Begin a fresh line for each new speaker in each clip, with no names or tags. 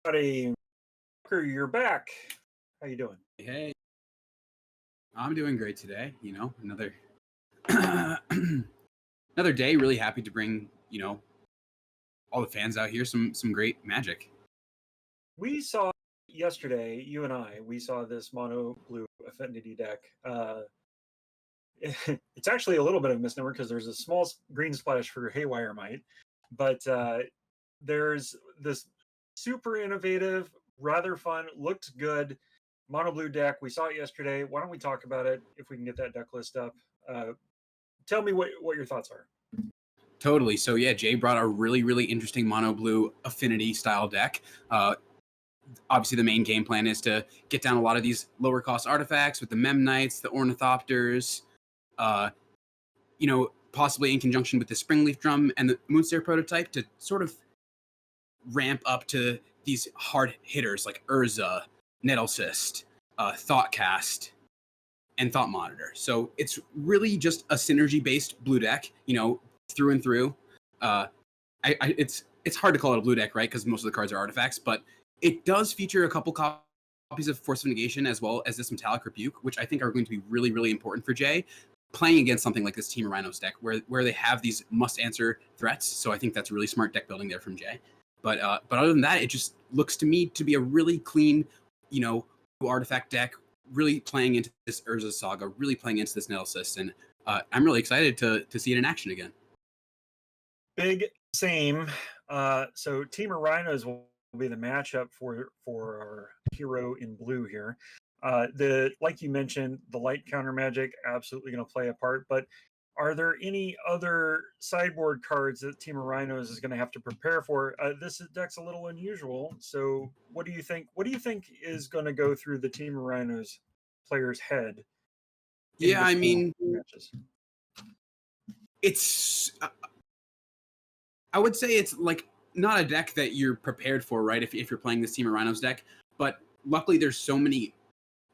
Buddy, you're back. How you doing?
Hey, I'm doing great today. Another another day. Really happy to bring all the fans out here some great Magic.
We saw yesterday, you and we saw this mono blue Affinity deck. It's actually a little bit of a misnomer because there's a small green splash for Haywire Might, but there's this super innovative, rather fun, looked good mono blue deck. We saw it yesterday. Why don't we talk about it if we can get that deck list up? Tell me what your thoughts are.
Totally. So yeah, Jay brought a really interesting mono blue Affinity style deck. Obviously, the main game plan is to get down a lot of these lower cost artifacts with the Mem Knights, the Ornithopters, possibly in conjunction with the Springleaf Drum and the Moonstare prototype to sort of ramp up to these hard hitters like Urza, Nettlecyst, Thoughtcast, and Thought Monitor. So it's really just a synergy-based blue deck, through and through. It's hard to call it a blue deck, right? Because most of the cards are artifacts, but it does feature a couple copies of Force of Negation as well as this Metallic Rebuke, which I think are going to be really important for Jay, playing against something like this Temur Rhinos deck, where they have these must-answer threats. So I think that's really smart deck building there from Jay. But other than that, it just looks to me to be a really clean, artifact deck, really playing into this Urza Saga, really playing into this Nettlecyst, and I'm really excited to see it in action again.
Big same. So Temur Rhinos will be the matchup for our hero in blue here. Like you mentioned, the light counter magic absolutely going to play a part, but are there any other sideboard cards that Temur Rhinos is going to have to prepare for? This deck's a little unusual. So what do you think? What do you think is going to go through the Temur Rhinos player's head?
Yeah, I mean, it's. I would say it's like not a deck that you're prepared for, right? If you're playing this Temur Rhinos deck, but luckily there's so many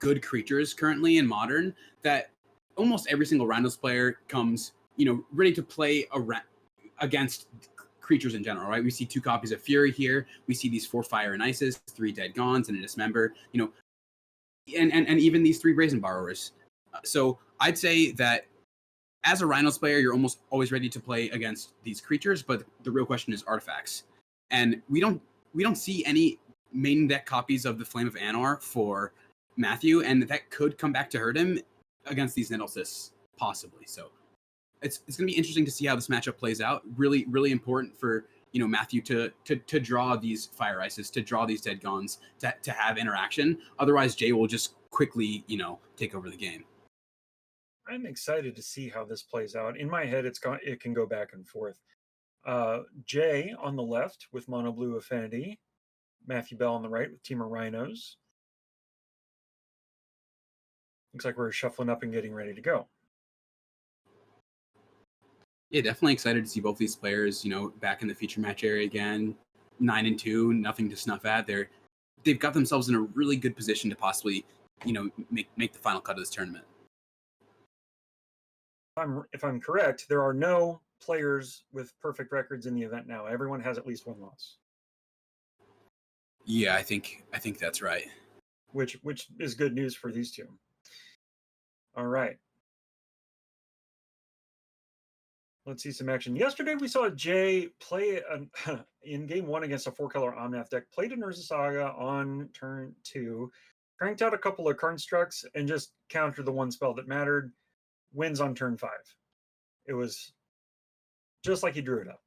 good creatures currently in Modern that almost every single Rhinos player comes, ready to play against creatures in general, right? We see 2 copies of Fury here. We see these 4 Fire and Ices, 3 Dead Gons, and a Dismember, and even these 3 Brazen Borrowers. So I'd say that as a Rhinos player, you're almost always ready to play against these creatures, but the real question is artifacts. And we don't see any main deck copies of the Flame of Anor for Matthew, and that could come back to hurt him against these Nettlecysts, possibly. So it's going to be interesting to see how this matchup plays out. Really important for Matthew to draw these Fire Ices, to draw these Dead Gons, to have interaction. Otherwise, Jay will just quickly take over the game.
I'm excited to see how this plays out. In my head, it can go back and forth. Jay on the left with Mono Blue Affinity, Matthew Bell on the right with Temur Rhinos. Looks like we're shuffling up and getting ready to go.
Yeah, definitely excited to see both these players, back in the feature match area again. 9-2, nothing to snuff at. They've got themselves in a really good position to possibly, make the final cut of this tournament.
If I'm correct, there are no players with perfect records in the event now. Everyone has at least 1 loss.
Yeah, I think that's right.
Which is good news for these 2. All right. Let's see some action. Yesterday, we saw Jay play in game 1 against a 4-color Omnath deck, played an Urza Saga on turn 2, cranked out a couple of Constructs, and just countered the 1 spell that mattered. Wins on turn 5. It was just like he drew it up.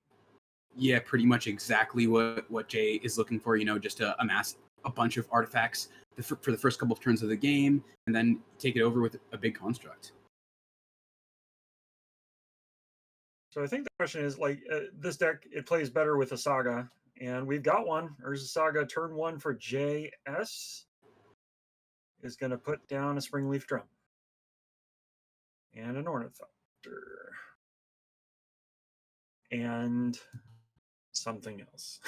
Yeah, pretty much exactly what Jay is looking for, just to amass a bunch of artifacts for the first couple of turns of the game, and then take it over with a big construct.
So I think the question is, this deck, it plays better with a Saga, and we've got one. Urza Saga turn 1 for JS is going to put down a Springleaf Drum. And an Ornithopter. And something else.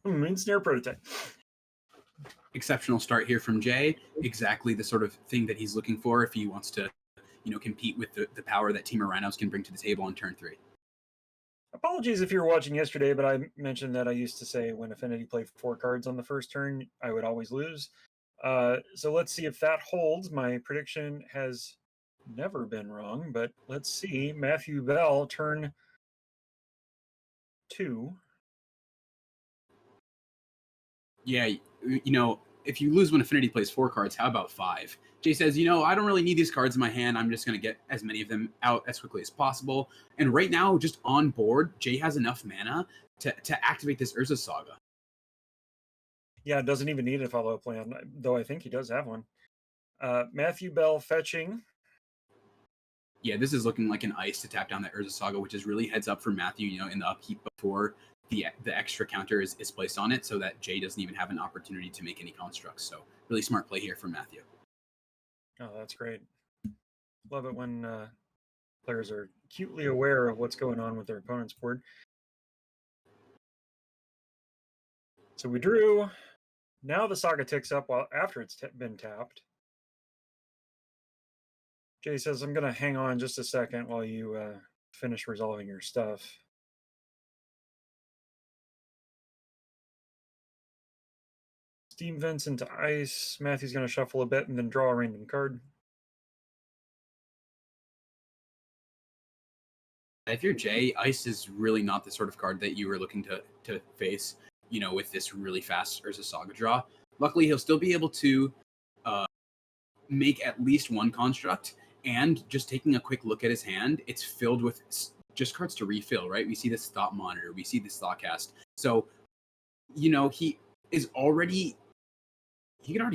Moonsnare prototype.
Exceptional start here from Jay. Exactly the sort of thing that he's looking for if he wants to, compete with the power that Temur Rhinos can bring to the table on turn 3.
Apologies if you were watching yesterday, but I mentioned that I used to say when Affinity played 4 cards on the first turn, I would always lose. So let's see if that holds. My prediction has never been wrong, but let's see. Matthew Bell, turn 2.
Yeah, if you lose when Affinity plays 4 cards, how about 5? Jay says, I don't really need these cards in my hand. I'm just going to get as many of them out as quickly as possible. And right now, just on board, Jay has enough mana to activate this Urza Saga.
Yeah, it doesn't even need a follow-up plan, though I think he does have one. Matthew Bell fetching.
Yeah, this is looking like an ice to tap down the Urza Saga, which is really heads up for Matthew, in the upkeep before the extra counter is placed on it, so that Jay doesn't even have an opportunity to make any constructs. So really smart play here from Matthew.
Oh, that's great. Love it when players are acutely aware of what's going on with their opponent's board. So we drew. Now the Saga ticks up after it's been tapped. Jay says, I'm going to hang on just a second while you finish resolving your stuff. Steam vents into ice. Matthew's going to shuffle a bit and then draw a random card.
If you're Jay, ice is really not the sort of card that you were looking to face, with this really fast Urza Saga draw. Luckily, he'll still be able to make at least one construct. And just taking a quick look at his hand, it's filled with just cards to refill, right? We see this Thought Monitor, we see this Thoughtcast. So, he can already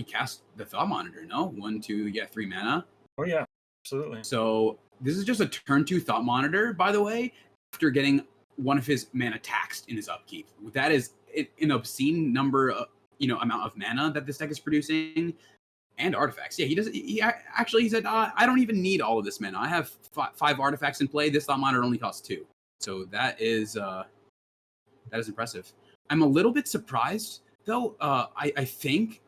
cast the Thought Monitor, no? 1, 2, 3 mana.
Oh, yeah, absolutely.
So this is just a turn 2 Thought Monitor, by the way, after getting one of his mana taxed in his upkeep. That is an obscene number, amount of mana that this deck is producing. And artifacts. Yeah, he said, I don't even need all of this mana. I have 5 artifacts in play. This Thought Monitor only costs 2. So that is impressive. I'm a little bit surprised, though. I think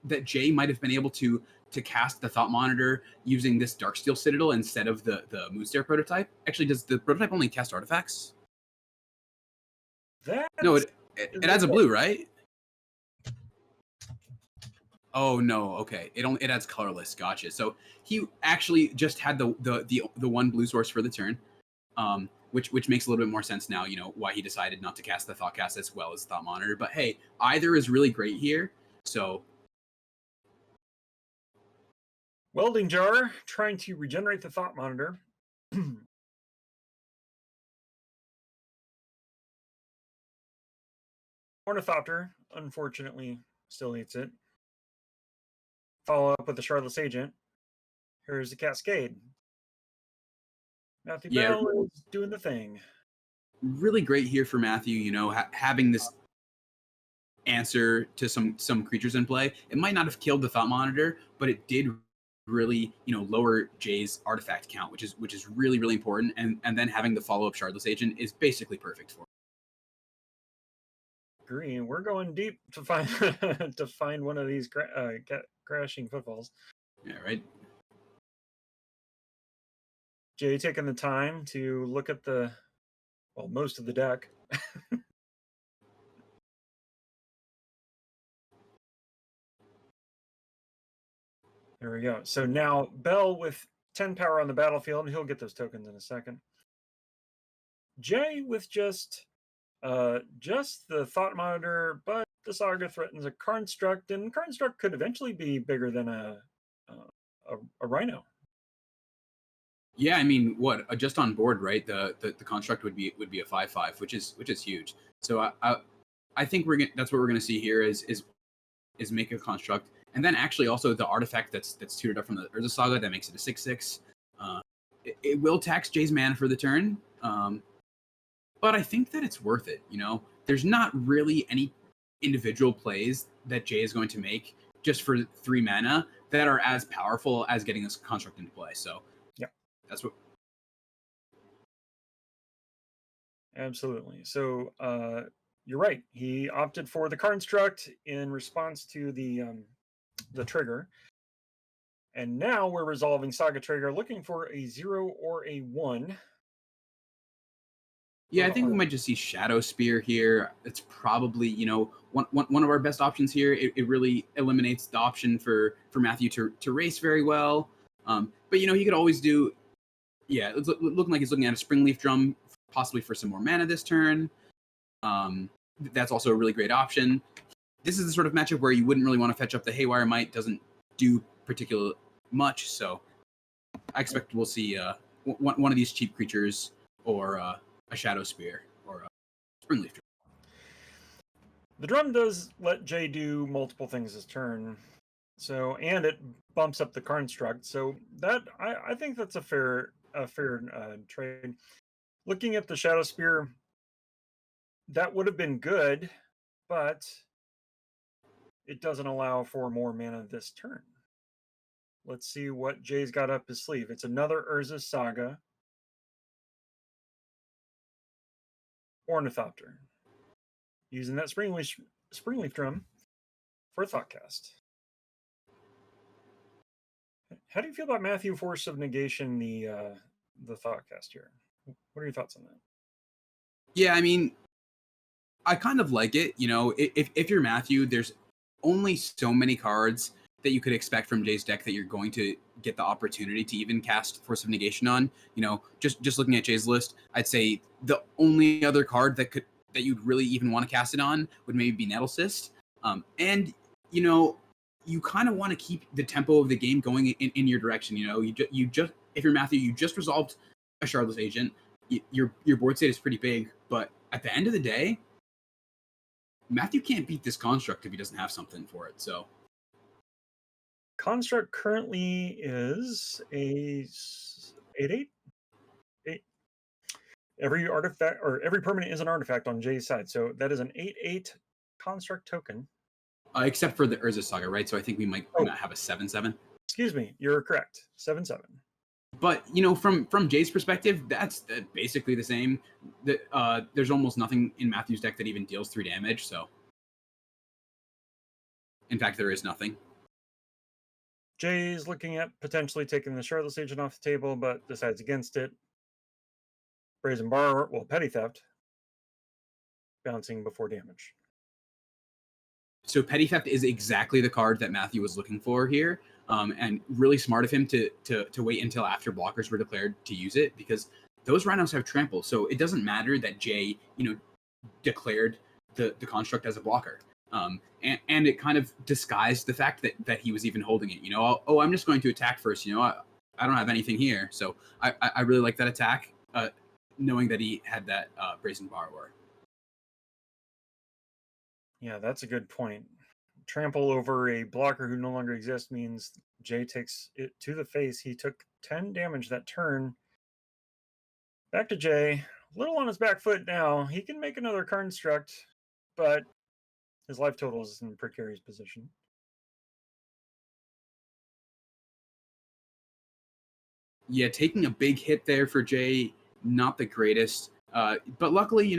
that Jay might have been able to cast the Thought Monitor using this Darksteel Citadel instead of the Moonstare prototype. Actually, does the prototype only cast artifacts? No, it adds a blue, right? Oh no, okay. It adds colorless. Gotcha. So he actually just had the one blue source for the turn, which makes a little bit more sense now. Why he decided not to cast the Thoughtcast as well as Thought Monitor. But hey, either is really great here. So
Welding Jar trying to regenerate the Thought Monitor. Ornithopter, unfortunately, still eats it. Follow up with the Shardless Agent. Here's the Cascade. Matthew Bell is doing the thing.
Really great here for Matthew, having this answer to some creatures in play. It might not have killed the Thought Monitor, but it did really, lower Jay's artifact count, which is really, really important. And then having the follow-up Shardless Agent is basically perfect for him.
Agree. We're going deep to find to find one of these crashing footfalls.
Yeah, right.
Jay taking the time to look at most of the deck. There we go. So now Bell with 10 power on the battlefield, and he'll get those tokens in a second. Jay with just the Thought Monitor, but the Saga threatens a Construct, and Construct could eventually be bigger than a Rhino.
Yeah, I mean, just on board, right? The construct would be a 5/5, which is huge. So I think that's what we're gonna see here is make a construct, and then actually also the artifact that's tutored up from the Urza Saga that makes it a 6/6. It will tax Jay's mana for the turn, but I think that it's worth it. There's not really any individual plays that Jay is going to make just for 3 mana that are as powerful as getting this construct into play. So
yeah,
that's what.
Absolutely. So you're right. He opted for the construct in response to the trigger. And now we're resolving Saga Trigger, looking for a 0 or a 1.
Yeah, I think we might just see Shadow Spear here. It's probably, one of our best options here. It really eliminates the option for Matthew to race very well. But he could always do, it's looking like he's looking at a Springleaf Drum, possibly for some more mana this turn. That's also a really great option. This is the sort of matchup where you wouldn't really want to fetch up the Haywire Might. Doesn't do particularly much, so I expect we'll see one of these cheap creatures or a Shadow Spear or a Springleaf Drum.
The drum does let Jay do multiple things this turn, and it bumps up the construct. So that I think that's a fair trade. Looking at the Shadow Spear, that would have been good, but it doesn't allow for more mana this turn. Let's see what Jay's got up his sleeve. It's another Urza Saga. Ornithopter. Using that Springleaf Drum for a Thoughtcast. How do you feel about Matthew Force of Negation, the Thoughtcast here? What are your thoughts on that?
Yeah, I mean, I kind of like it. If you're Matthew, there's only so many cards that you could expect from Jay's deck that you're going to get the opportunity to even cast Force of Negation on. Just looking at Jay's list, I'd say the only other card that you'd really even want to cast it on would maybe be Nettlecyst. And you kind of want to keep the tempo of the game going in your direction. You just if you're Matthew, you just resolved a Shardless Agent. Your board state is pretty big, but at the end of the day, Matthew can't beat this construct if he doesn't have something for it. So
construct currently is a 8/8. Every artifact or every permanent is an artifact on Jay's side, so that is an 8/8 construct token.
Except for the Urza Saga, right? So I think we might have a 7/7.
Excuse me, you're correct. 7/7.
But from Jay's perspective, that's basically the same. There's almost nothing in Matthew's deck that even deals 3 damage. So, in fact, there is nothing.
Jay's looking at potentially taking the Shardless Agent off the table, but decides against it. Brazen Borrower, Petty Theft, bouncing before damage.
So Petty Theft is exactly the card that Matthew was looking for here, and really smart of him to wait until after blockers were declared to use it, because those Rhinos have trample, so it doesn't matter that Jay, declared the construct as a blocker, and it kind of disguised the fact that he was even holding it. I'm just going to attack first. I don't have anything here, so I really like that attack, knowing that he had that Brazen Borrower.
Yeah, that's a good point. Trample over a blocker who no longer exists means Jay takes it to the face. He took 10 damage that turn. Back to Jay. A little on his back foot now. He can make another construct, but his life total is in a precarious position.
Yeah, taking a big hit there for Jay, not the greatest. But luckily,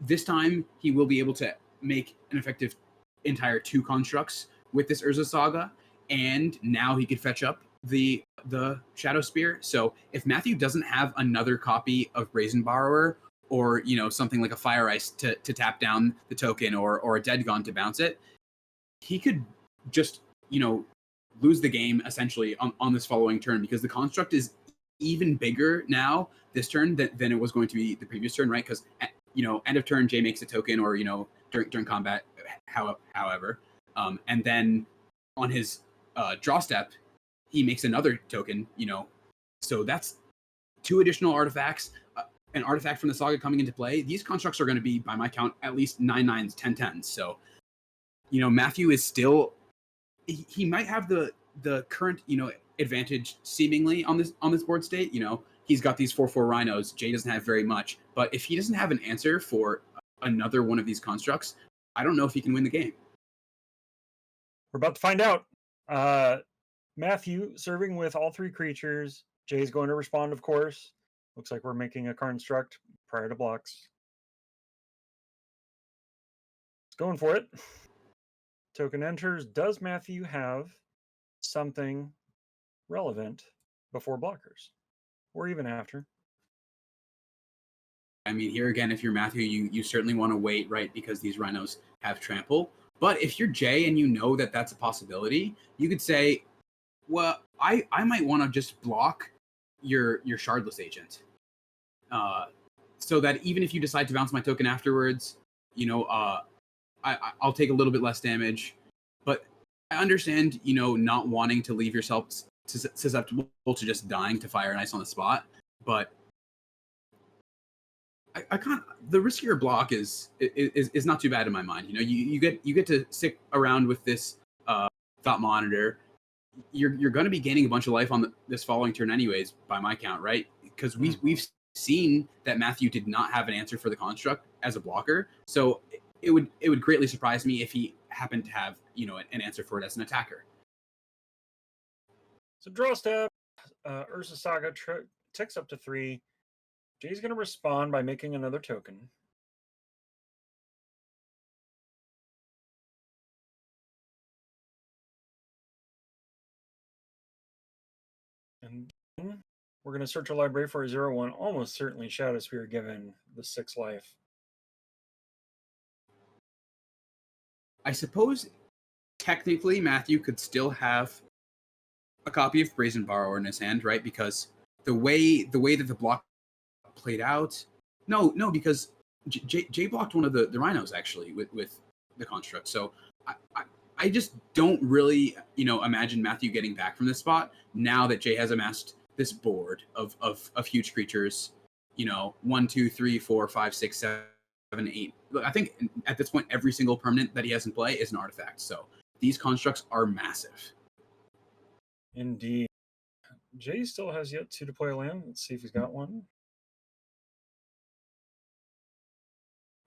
this time he will be able to make an effective entire 2 constructs with this Urza Saga, and now he could fetch up the Shadow Spear. So if Matthew doesn't have another copy of Brazen Borrower, or something like a Fire Ice to tap down the token, or a Dead Gaunt to bounce it, he could just lose the game essentially on this following turn, because the construct is even bigger now this turn than it was going to be the previous turn, right? Because end of turn Jay makes a token, or during combat, however, and then on his draw step he makes another token, so that's 2 additional artifacts, an artifact from the saga coming into play. These constructs are going to be, by my count, at least 9/9s, 10/10s. So Matthew is still, he might have the current advantage seemingly on this board state. He's got these 4/4 Rhinos. Jay doesn't have very much, but if he doesn't have an answer for another one of these constructs, I don't know if he can win the game.
We're about to find out. Matthew serving with all 3 creatures. Jay's going to respond, of course. Looks like we're making a construct prior to blocks. It's going for it. Token enters. Does Matthew have something relevant before blockers, or even after?
I mean, here again, if you're Matthew, you certainly want to wait, right? Because these Rhinos have trample. But if you're Jay and you know that that's a possibility, you could say, well, I might want to just block your Shardless Agent. So that even if you decide to bounce my token afterwards, I'll take a little bit less damage. But I understand, not wanting to leave yourself susceptible to just dying to Fire and Ice on the spot. But I can't. The riskier block is not too bad in my mind. You get to stick around with this Thought Monitor. You're going to be gaining a bunch of life on this following turn, anyways, by my count, right? Because we've seen that Matthew did not have an answer for the construct as a blocker, so it would greatly surprise me if he happened to have an answer for it as an attacker.
So draw step, Ursa Saga ticks up to 3. Jay's going to respond by making another token. And then we're going to search a library for a 0/1, almost certainly Shadow Spear given the 6 life.
I suppose technically Matthew could still have a copy of Brazen Borrower in his hand, right? Because the way that the block played out, no, because Jay blocked one of the Rhinos actually with the construct. So I just don't really imagine Matthew getting back from this spot now that Jay has amassed this board of huge creatures. 1, 2, 3, 4, 5, 6, 7, 8. I think at this point every single permanent that he has in play is an artifact. So these constructs are massive.
Indeed. Jay still has yet to deploy a land. Let's see if he's got one.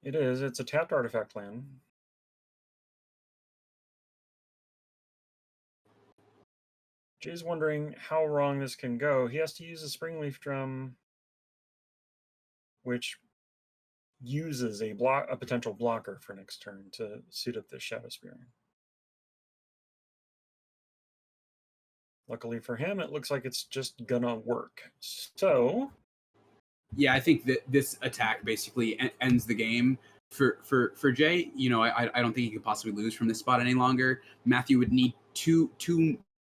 It is. It's a tapped artifact land. Jay's wondering how wrong this can go. He has to use a Springleaf Drum, which uses a potential blocker for next turn to suit up this Shadow Spear. Luckily for him, it looks like it's just gonna work. So,
yeah, I think that this attack basically ends the game for Jay. I don't think he could possibly lose from this spot any longer. Matthew would need two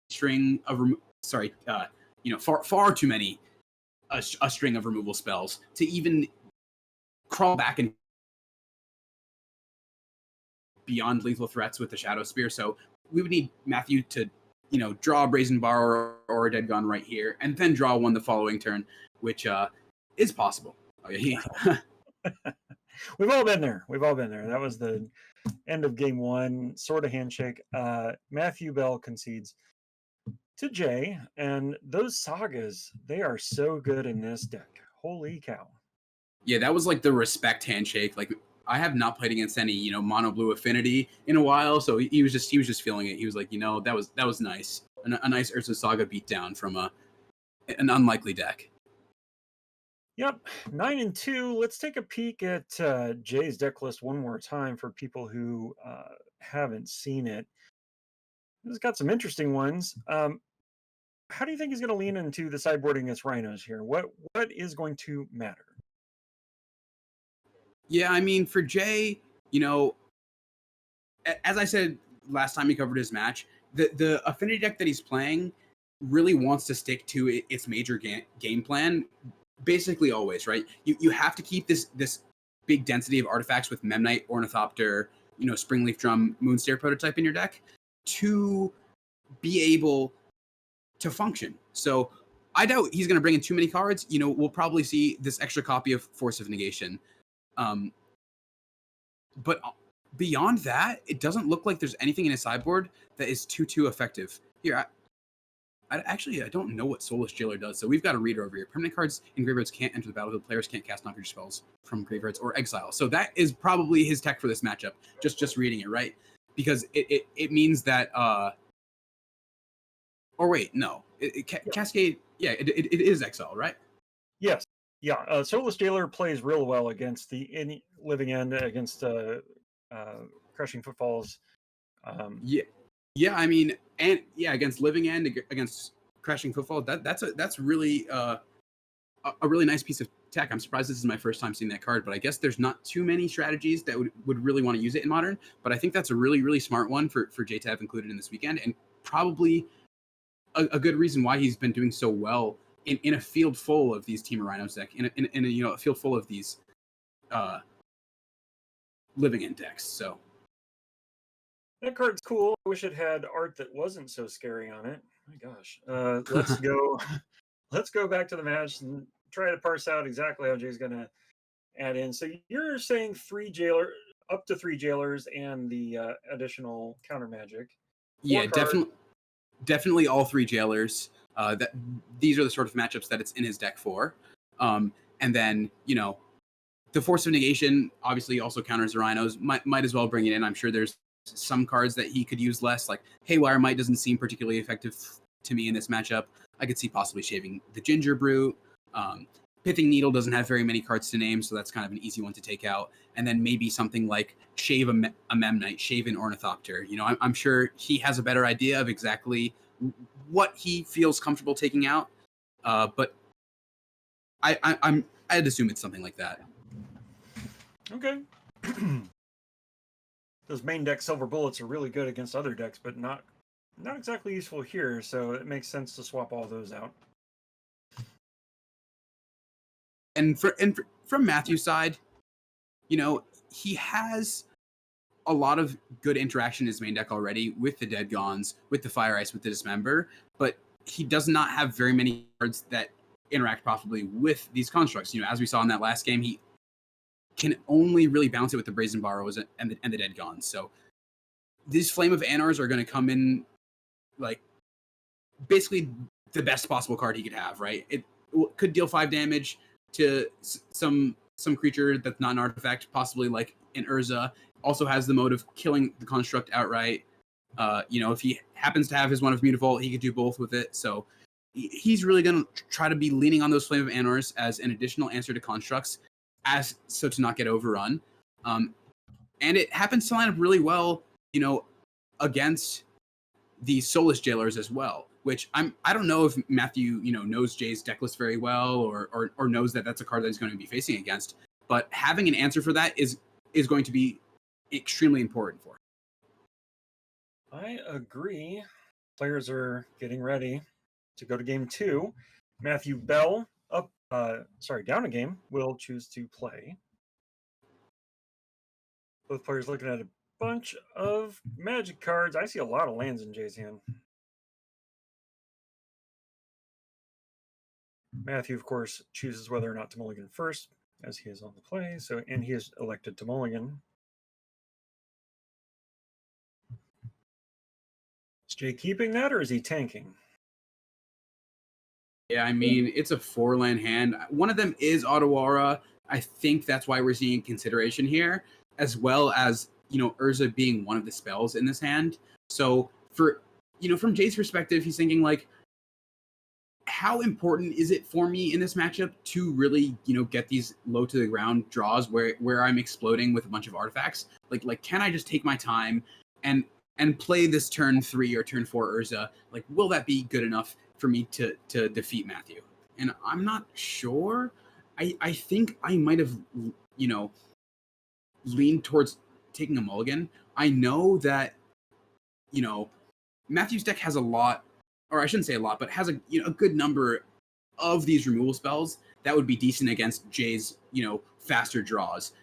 string of far too many a string of removal spells to even crawl back and beyond lethal threats with the Shadow Spear. So we would need Matthew to draw a Brazen Borrower or a Dead Gun right here, and then draw one the following turn, which is possible.
We've all been there. That was the end of game 1, sort of handshake. Matthew Bell concedes to Jay, and those sagas, they are so good in this deck. Holy cow.
Yeah, that was like the respect handshake. Like, I have not played against any, mono blue Affinity in a while, so he was just feeling it. He was like, that was nice. A nice Ursa Saga beatdown from an unlikely deck.
Yep, 9-2. Let's take a peek at Jay's deck list one more time for people who haven't seen it. He's got some interesting ones. How do you think he's going to lean into the sideboarding against Rhinos here? What is going to matter?
Yeah, I mean, for Jay, as I said last time he covered his match, the Affinity deck that he's playing really wants to stick to its major game plan, basically always, right? You have to keep this big density of artifacts with Memnite, Ornithopter, Springleaf Drum, Moonstare prototype in your deck to be able to function. So I doubt he's going to bring in too many cards. We'll probably see this extra copy of Force of Negation. But beyond that, it doesn't look like there's anything in his sideboard that is too effective. Here, I don't know what Soulless Jailer does, so we've got a reader over here. Permanent cards in graveyards can't enter the battlefield. Players can't cast non-creature spells from graveyards or exile. So that is probably his tech for this matchup. Just reading it, right? Because it means that or wait, no. Cascade, yeah, it is exile, right?
Yes. Yeah, Soulless Jailer plays real well against the Living End, against Crushing Footfalls.
Yeah, I mean, and yeah, against Living End, against Crashing Footfall, that's really a really nice piece of tech. I'm surprised this is my first time seeing that card, but I guess there's not too many strategies that would really want to use it in Modern. But I think that's a really, really smart one for Jay to have included in this weekend, and probably a good reason why he's been doing so well in a field full of these Temur Rhinos deck, in a a field full of these living in decks. So
that card's cool. I wish it had art that wasn't so scary on it. My gosh. Let's go. Let's go back to the match and try to parse out exactly how Jay's going to add in. So you're saying up to three jailers and the additional counter magic.
Yeah, definitely all three jailers. That these are the sort of matchups that it's in his deck for. And then the Force of Negation obviously also counters the Rhinos. Might as well bring it in. I'm sure there's some cards that he could use less, like Haywire Might doesn't seem particularly effective to me in this matchup. I could see possibly shaving the Ginger Brute. Pithing Needle doesn't have very many cards to name, so that's kind of an easy one to take out. And then maybe something like shave a Memnite, shave an Ornithopter. I'm sure he has a better idea of exactly what he feels comfortable taking out. But I'd assume it's something like that.
Okay. Those main deck Silver Bullets are really good against other decks, but not exactly useful here, so it makes sense to swap all those out.
And from Matthew's side, he has a lot of good interaction in his main deck already with the Dead Gons, with the Fire Ice, with the Dismember, but he does not have very many cards that interact profitably with these constructs. As we saw in that last game, he can only really bounce it with the Brazen Borrows and the Dead Gons. So these Flame of Anars are going to come in like basically the best possible card he could have, right? It could deal 5 damage to some creature that's not an artifact, possibly like an Urza. Also has the mode of killing the construct outright. If he happens to have his one of Mutavault, he could do both with it. So he's really going to try to be leaning on those Flame of Anars as an additional answer to constructs, so to not get overrun. And it happens to line up really well, against the Soulless Jailers as well, which I don't know if Matthew, knows Jay's deck list very well or knows that that's a card that he's going to be facing against. But having an answer for that is going to be extremely important for him.
I agree. Players are getting ready to go to game 2. Matthew Bell down a game, will choose to play. Both players looking at a bunch of Magic cards. I see a lot of lands in Jay's hand. Matthew, of course, chooses whether or not to mulligan first, as he is on the play. And he is elected to mulligan. Is Jay keeping that, or is he tanking?
Yeah, I mean, it's a 4-land hand. One of them is Otawara. I think that's why we're seeing consideration here, as well as, Urza being one of the spells in this hand. So from Jay's perspective, he's thinking like, how important is it for me in this matchup to really, get these low to the ground draws where I'm exploding with a bunch of artifacts? Like, can I just take my time and play this turn 3 or turn 4 Urza? Like, will that be good enough for me to defeat Matthew? And I'm not sure. I think I might have, leaned towards taking a mulligan. I know that, Matthew's deck has a lot, or I shouldn't say a lot, but has a good number of these removal spells that would be decent against Jay's, faster draws.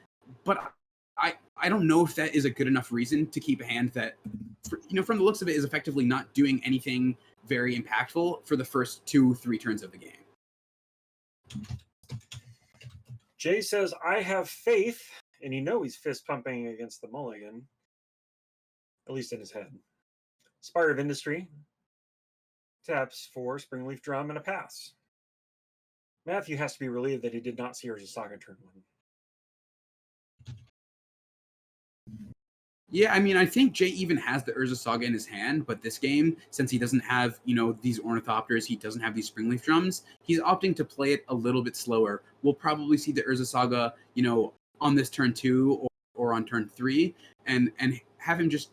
But I don't know if that is a good enough reason to keep a hand that, from the looks of it, is effectively not doing anything very impactful for the first 2-3 turns of the game.
Jay says, I have faith, and he's fist pumping against the mulligan, at least in his head. Spire of Industry taps for Springleaf Drum and a pass. Matthew has to be relieved that he did not see Urza Saga turn 1.
Yeah, I mean, I think Jay even has the Urza Saga in his hand, but this game, since he doesn't have, these Ornithopters, he doesn't have these Springleaf Drums, he's opting to play it a little bit slower. We'll probably see the Urza Saga, on this turn 2 or on turn 3, and have him just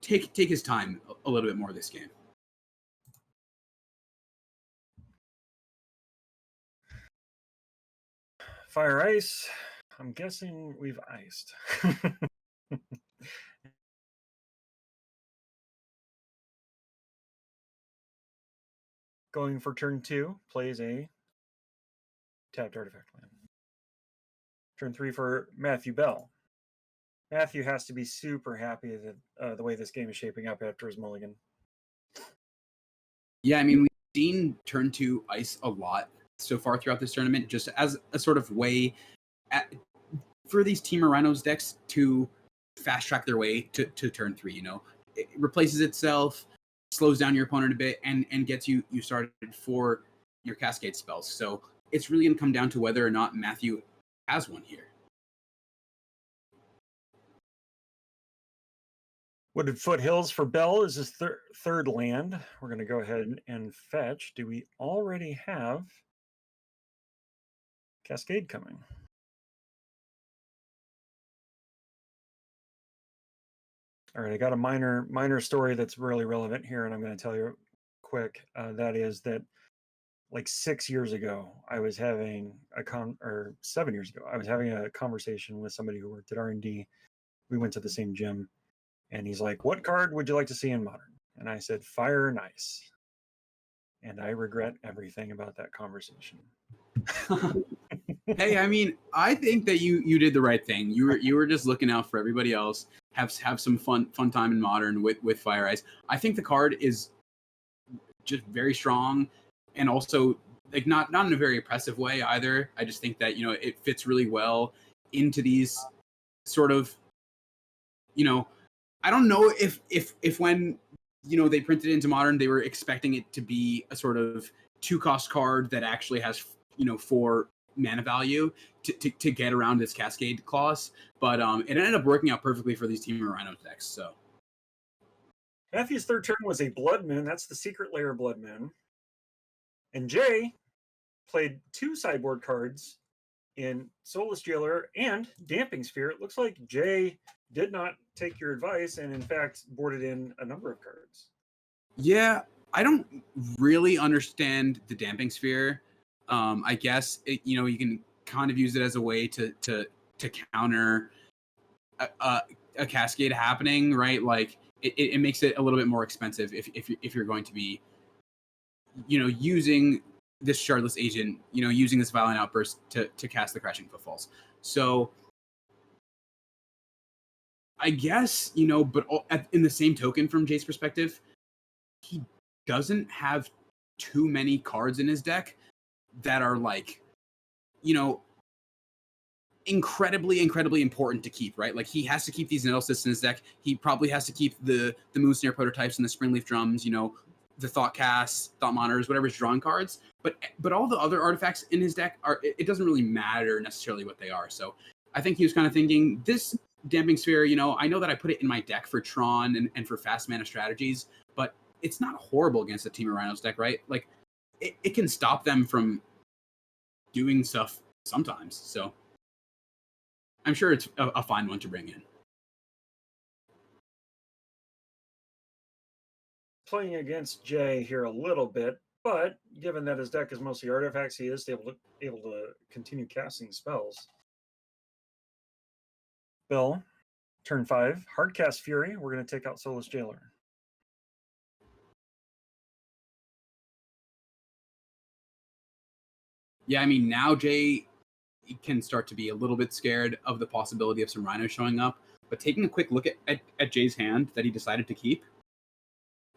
take his time a little bit more this game.
Fire ice. I'm guessing we've iced. Going for turn 2, plays a tapped artifact land. Turn 3 for Matthew Bell. Matthew has to be super happy that the way this game is shaping up after his mulligan.
Yeah, I mean, we've seen turn 2 ice a lot so far throughout this tournament, just as a sort of way for these Temur Rhinos decks to fast track their way to turn 3. You know, it replaces itself, slows down your opponent a bit, and gets you started for your cascade spells. So it's really going to come down to whether or not Matthew has one here.
Wooded Foothills for Bell is his third land. We're going to go ahead and fetch. Do we already have Cascade coming? All right, I got a minor story that's really relevant here, and I'm going to tell you quick. That is that, like 6 years ago, I was having or 7 years ago, I was having a conversation with somebody who worked at R&D. We went to the same gym, and he's like, "What card would you like to see in Modern?" And I said, "Fire and Ice." And I regret everything about that conversation.
Hey, I mean, I think that you did the right thing. You were just looking out for everybody else. Have some fun time in Modern with Fire Ice. I think the card is just very strong, and also like not in a very oppressive way either. I just think that, you know, it fits really well into these sort of, you know, I don't know if when, you know, they printed it into Modern, they were expecting it to be a sort of 2-cost card that actually has, you know, 4 mana value to get around this Cascade clause, but it ended up working out perfectly for these Temur Rhinos decks. So
Matthew's third turn was a Blood Moon. That's the secret layer Blood Moon. And Jay played 2 sideboard cards in Soulless Jailer and Damping Sphere. It looks like Jay did not take your advice and, in fact, boarded in a number of cards.
Yeah, I don't really understand the Damping Sphere. I guess you know, you can kind of use it as a way to counter a cascade happening, right? Like it makes it a little bit more expensive if you're going to be, you know, using this Shardless Agent, you know, using this Violent Outburst to cast the Crashing Footfalls. So I guess, you know, but in the same token, from Jay's perspective, he doesn't have too many cards in his deck that are like, you know, incredibly important to keep, right? Like he has to keep these Nettlecysts in his deck. He probably has to keep the Moonsnare prototypes and the Springleaf Drums, you know, the Thought Casts, Thought Monitors, whatever's drawing cards. But all the other artifacts in his deck are, it doesn't really matter necessarily what they are. So I think he was kind of thinking, this Damping Sphere, you know, I know that I put it in my deck for Tron and for fast mana strategies, but it's not horrible against the Temur Rhinos deck, right? Like it can stop them from doing stuff sometimes. So I'm sure it's a fine one to bring in.
Playing against Jay here a little bit, but given that his deck is mostly artifacts, he is able to continue casting spells. Bill, turn 5, Hardcast Fury. We're going to take out Soulless Jailer.
Yeah, I mean, now Jay can start to be a little bit scared of the possibility of some Rhinos showing up. But taking a quick look at Jay's hand that he decided to keep,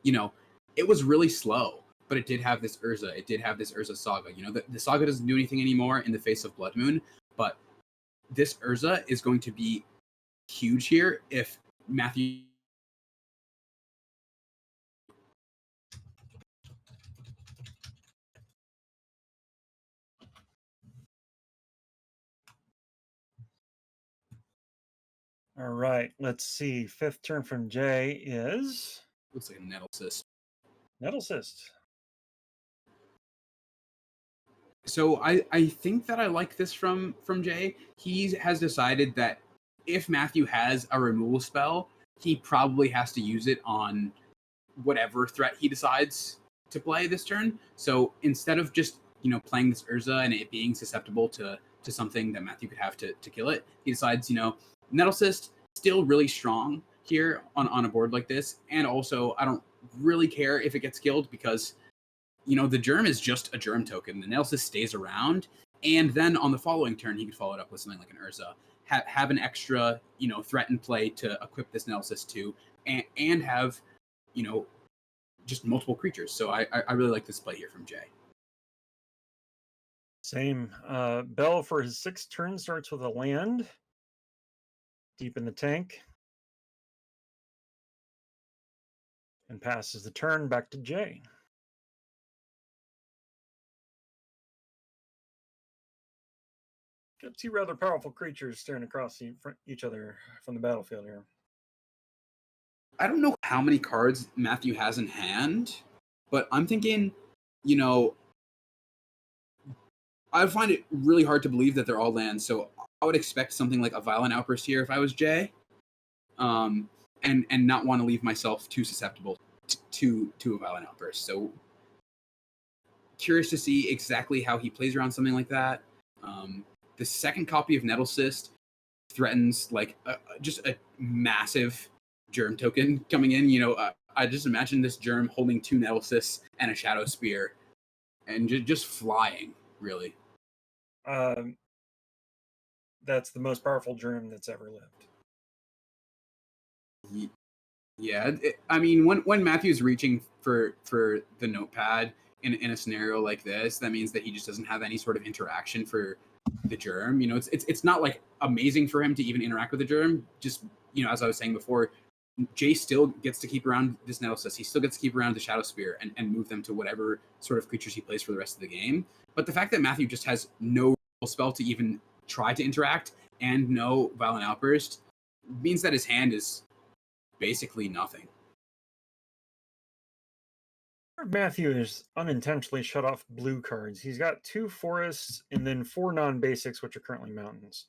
you know, it was really slow, but it did have this Urza. It did have this Urza Saga. You know, the Saga doesn't do anything anymore in the face of Blood Moon, but this Urza is going to be huge here if Matthew...
All right, let's see. 5th turn from Jay is...
Looks like a Nettlecyst.
Nettlecyst.
So I think that I like this from Jay. He has decided that if Matthew has a removal spell, he probably has to use it on whatever threat he decides to play this turn. So instead of just, you know, playing this Urza and it being susceptible to to something that Matthew could have to kill it. He decides, Nettlecyst still really strong here on a board like this, and also I don't really care if it gets killed because the germ is just a germ token. The Nettlecyst stays around, and then on the following turn he could follow it up with something like an Urza, have an extra threat in play to equip this Nettlecyst to, and have just multiple creatures. So I really like this play here from Jay.
Same. Bell for his 6th turn starts with a land deep in the tank and passes the turn back to Jay. Got 2 rather powerful creatures staring across each other from the battlefield here.
I don't know how many cards Matthew has in hand, but I'm thinking, I find it really hard to believe that they're all lands. So I would expect something like a Violent Outburst here if I was Jay, and not want to leave myself too susceptible to a Violent Outburst. So curious to see exactly how he plays around something like that. The second copy of Nettlecyst threatens just a massive germ token coming in. I just imagine this germ holding 2 Nettlecysts and a Shadow Spear and just flying, really.
That's the most powerful germ that's ever lived.
Yeah, when Matthew's reaching for the notepad in a scenario like this, that means that he just doesn't have any sort of interaction for the germ. It's not like amazing for him to even interact with the germ. Just as I was saying before, Jay still gets to keep around this Nettlecyst. He still gets to keep around the Shadow Spear and move them to whatever sort of creatures he plays for the rest of the game. But the fact that Matthew just has no spell to even try to interact and no Violent Outburst means that his hand is basically nothing.
Matthew has unintentionally shut off blue cards. He's got 2 forests and then 4 non-basics, which are currently mountains.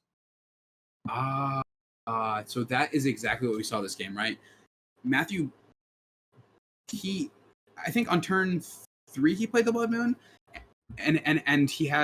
So that is exactly what we saw this game, right? Matthew, I think on turn 3 he played the Blood Moon, and he had